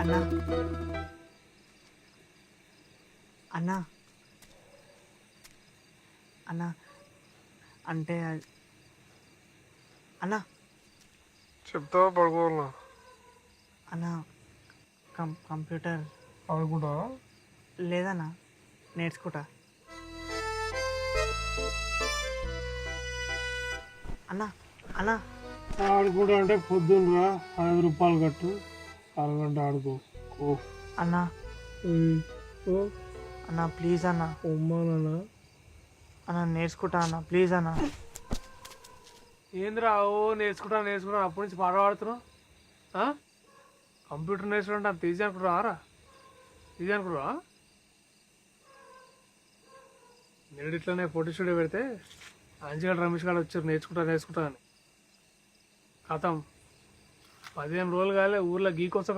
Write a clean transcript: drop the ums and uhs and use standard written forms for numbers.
అన్నా అన్నా అన్నా అంటే అన్నా చెప్తావా పడుకోవాలన్నా అన్నా కంప్యూటర్ అనుకుంటా లేదన్నా నేర్చుకుంటా అన్నా అన్నా ఆడుకుంటా అంటే పొద్దున్నరా 5 రూపాయలు కట్టు అరగంట ఆడుకో ఓ అన్నా ఓ అన్నా ప్లీజ్ అన్నా ఉమ్మానన్నా అన్నా నేర్చుకుంటా అన్నా ప్లీజ్ అన్నా ఏందిరా ఓ నేర్చుకుంటా అప్పటి నుంచి పాట పాడుతున్నావు కంప్యూటర్ నేర్చుకుంటే అంత ఈజీ అనుకుంటున్నారా ఈజీ అనుకుంటున్నా నేను ఇట్లనే ఫోటో స్టూడియో పెడితే అంజగాడు రమేష్ గారు వచ్చారు నేర్చుకుంటా అని కథం 15 రోజులు కాలే ఊర్లో గీకొస్తా